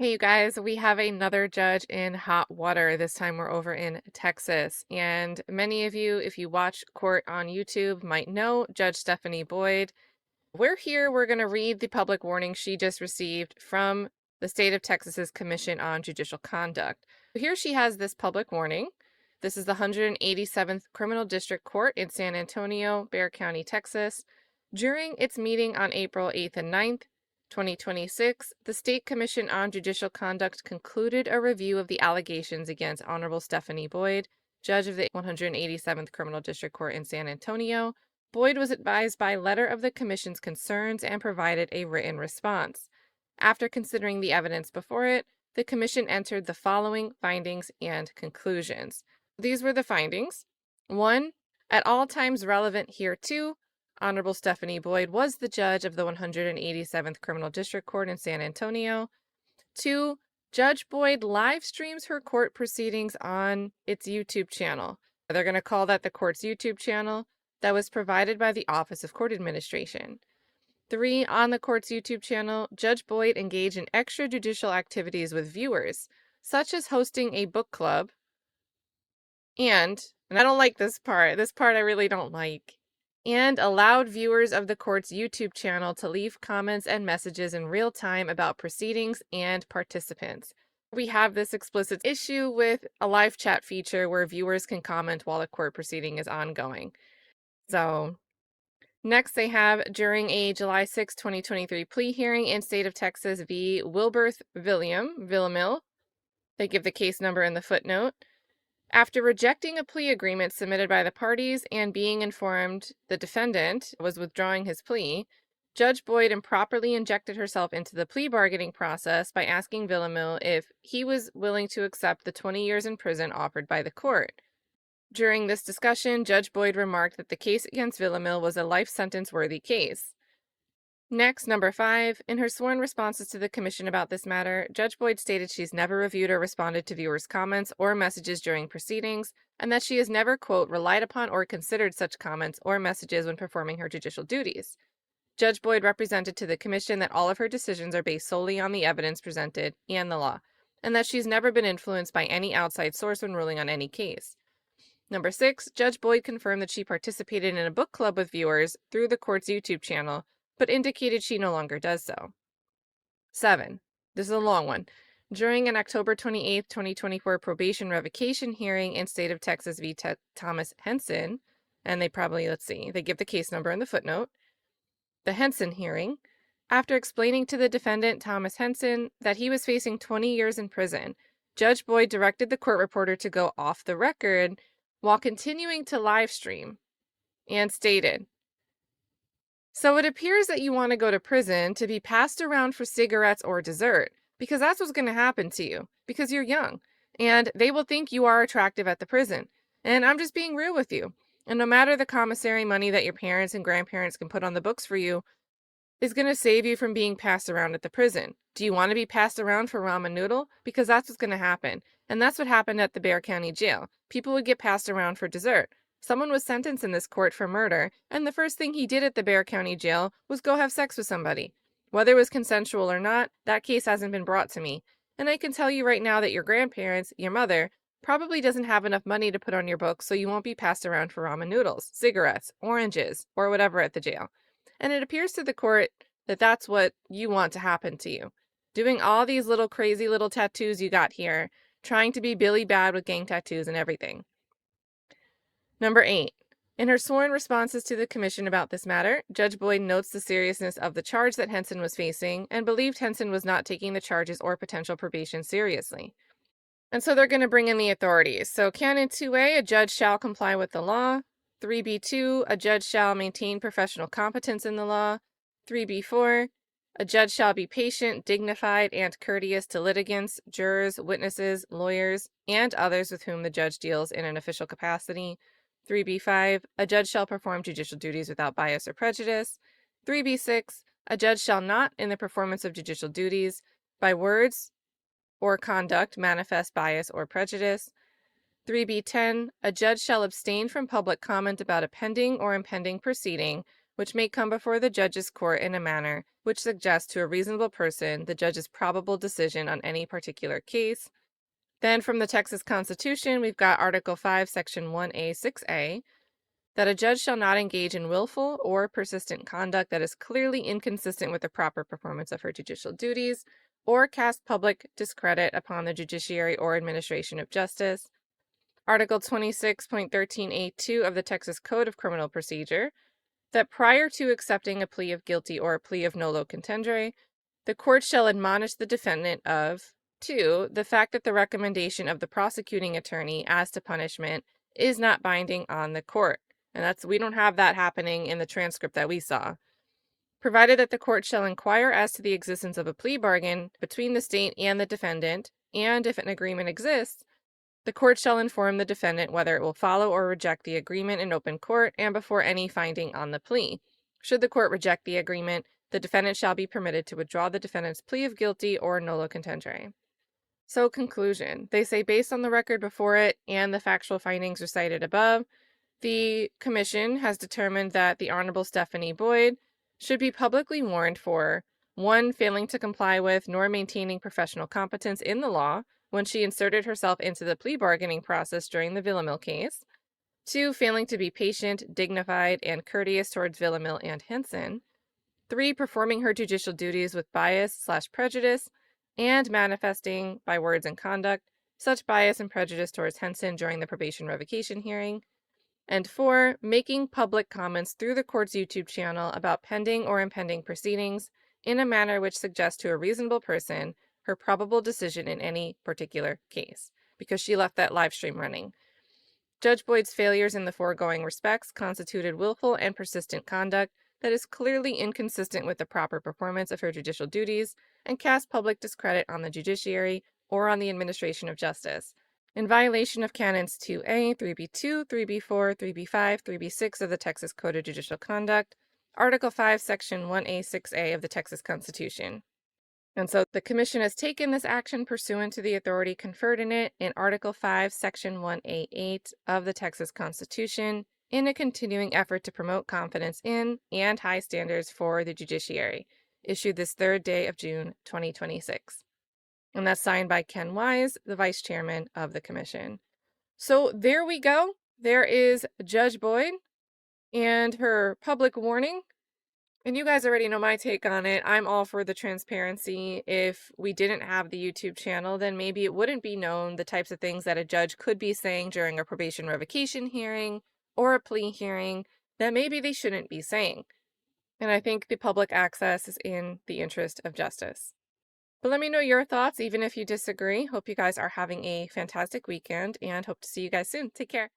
Hey, you guys, we have another judge in hot water. This time we're over in Texas. And many of you, if you watch court on YouTube, might know Judge Stephanie Boyd. We're here, we're going to read the public warning she just received from the state of Texas's Commission on Judicial Conduct. Here she has this public warning. This is the 187th Criminal District Court in San Antonio, Bexar County, Texas. During its meeting on April 8th and 9th, 2026, the State Commission on Judicial Conduct concluded a review of the allegations against Honorable Stephanie Boyd, judge of the 187th Criminal District Court in San Antonio. Boyd was advised by letter of the Commission's concerns and provided a written response. After considering the evidence before it, the Commission entered the following findings and conclusions. These were the findings. 1. At all times relevant hereto, Honorable Stephanie Boyd was the judge of the 187th Criminal District Court in San Antonio. 2. Judge Boyd live streams her court proceedings on its YouTube channel. They're going to call that the court's YouTube channel that was provided by the Office of Court Administration. 3. On the court's YouTube channel, Judge Boyd engaged in extrajudicial activities with viewers, such as hosting a book club, and I don't like this part I really don't like, and allowed viewers of the court's YouTube channel to leave comments and messages in real time about proceedings and participants. We have this explicit issue with a live chat feature where viewers can comment while a court proceeding is ongoing. So, next they have, during a July 6, 2023 plea hearing in State of Texas v. Wilberth Villamil, they give the case number in the footnote. After rejecting a plea agreement submitted by the parties and being informed the defendant was withdrawing his plea, Judge Boyd improperly injected herself into the plea bargaining process by asking Villamil if he was willing to accept the 20 years in prison offered by the court. During this discussion, Judge Boyd remarked that the case against Villamil was a life sentence worthy case. Next, number 5, in her sworn responses to the Commission about this matter, Judge Boyd stated she's never reviewed or responded to viewers' comments or messages during proceedings, and that she has never, quote, relied upon or considered such comments or messages when performing her judicial duties. Judge Boyd represented to the Commission that all of her decisions are based solely on the evidence presented and the law, and that she's never been influenced by any outside source when ruling on any case. Number 6, Judge Boyd confirmed that she participated in a book club with viewers through the court's YouTube channel, but indicated she no longer does so. 7. This is a long one. During an October 28, 2024 probation revocation hearing in State of Texas v. Thomas Henson, and they give the case number in the footnote. The Henson hearing, after explaining to the defendant, Thomas Henson, that he was facing 20 years in prison, Judge Boyd directed the court reporter to go off the record while continuing to live stream, and stated, "So it appears that you want to go to prison to be passed around for cigarettes or dessert, because that's what's going to happen to you, because you're young, and they will think you are attractive at the prison. And I'm just being real with you. And no matter the commissary money that your parents and grandparents can put on the books for you, is going to save you from being passed around at the prison. Do you want to be passed around for ramen noodle? Because that's what's going to happen. And that's what happened at the Bexar County Jail. People would get passed around for dessert. Someone was sentenced in this court for murder, and the first thing he did at the Bexar County Jail was go have sex with somebody. Whether it was consensual or not, that case hasn't been brought to me. And I can tell you right now that your grandparents, your mother, probably doesn't have enough money to put on your books, so you won't be passed around for ramen noodles, cigarettes, oranges, or whatever at the jail. And it appears to the court that that's what you want to happen to you. Doing all these little crazy little tattoos you got here, trying to be Billy Bad with gang tattoos and everything." Number 8. In her sworn responses to the Commission about this matter, Judge Boyd notes the seriousness of the charge that Henson was facing and believed Henson was not taking the charges or potential probation seriously. And so they're going to bring in the authorities. So Canon 2A, a judge shall comply with the law. 3B2, a judge shall maintain professional competence in the law. 3B4, a judge shall be patient, dignified, and courteous to litigants, jurors, witnesses, lawyers, and others with whom the judge deals in an official capacity. 3B5, a judge shall perform judicial duties without bias or prejudice. 3B6, a judge shall not, in the performance of judicial duties, by words or conduct, manifest bias or prejudice. 3B10, a judge shall abstain from public comment about a pending or impending proceeding which may come before the judge's court in a manner which suggests to a reasonable person the judge's probable decision on any particular case. Then from the Texas Constitution, we've got Article 5, Section 1A, 6A, that a judge shall not engage in willful or persistent conduct that is clearly inconsistent with the proper performance of her judicial duties, or cast public discredit upon the judiciary or administration of justice. Article 26.13A2 of the Texas Code of Criminal Procedure, that prior to accepting a plea of guilty or a plea of nolo contendere, the court shall admonish the defendant of 2. The fact that the recommendation of the prosecuting attorney as to punishment is not binding on the court. And we don't have that happening in the transcript that we saw. Provided that the court shall inquire as to the existence of a plea bargain between the state and the defendant, and if an agreement exists, the court shall inform the defendant whether it will follow or reject the agreement in open court and before any finding on the plea. Should the court reject the agreement, the defendant shall be permitted to withdraw the defendant's plea of guilty or nolo contendere. So, conclusion. They say based on the record before it and the factual findings recited above, the commission has determined that the Honorable Stephanie Boyd should be publicly warned for 1. Failing to comply with nor maintaining professional competence in the law when she inserted herself into the plea bargaining process during the Villamil case. 2. Failing to be patient, dignified, and courteous towards Villamil and Henson. 3. Performing her judicial duties with bias/prejudice and manifesting by words and conduct such bias and prejudice towards Henson during the probation revocation hearing. And 4. Making public comments through the court's YouTube channel about pending or impending proceedings in a manner which suggests to a reasonable person her probable decision in any particular case, because she left that live stream running. Judge Boyd's failures in the foregoing respects constituted willful and persistent conduct that is clearly inconsistent with the proper performance of her judicial duties and cast public discredit on the judiciary or on the administration of justice, in violation of Canons 2A, 3B2, 3B4, 3B5, 3B6 of the Texas Code of Judicial Conduct, Article 5, Section 1A, 6A of the Texas Constitution. And so the Commission has taken this action pursuant to the authority conferred in it in Article 5, Section 1A8 of the Texas Constitution, in a continuing effort to promote confidence in and high standards for the judiciary, issued this 3rd day of June 2026. And that's signed by Ken Wise, the Vice Chairman of the Commission. So there we go. There is Judge Boyd and her public warning. And you guys already know my take on it. I'm all for the transparency. If we didn't have the YouTube channel, then maybe it wouldn't be known the types of things that a judge could be saying during a probation revocation hearing or a plea hearing that maybe they shouldn't be saying. And I think the public access is in the interest of justice. But let me know your thoughts, even if you disagree. Hope you guys are having a fantastic weekend and hope to see you guys soon. Take care.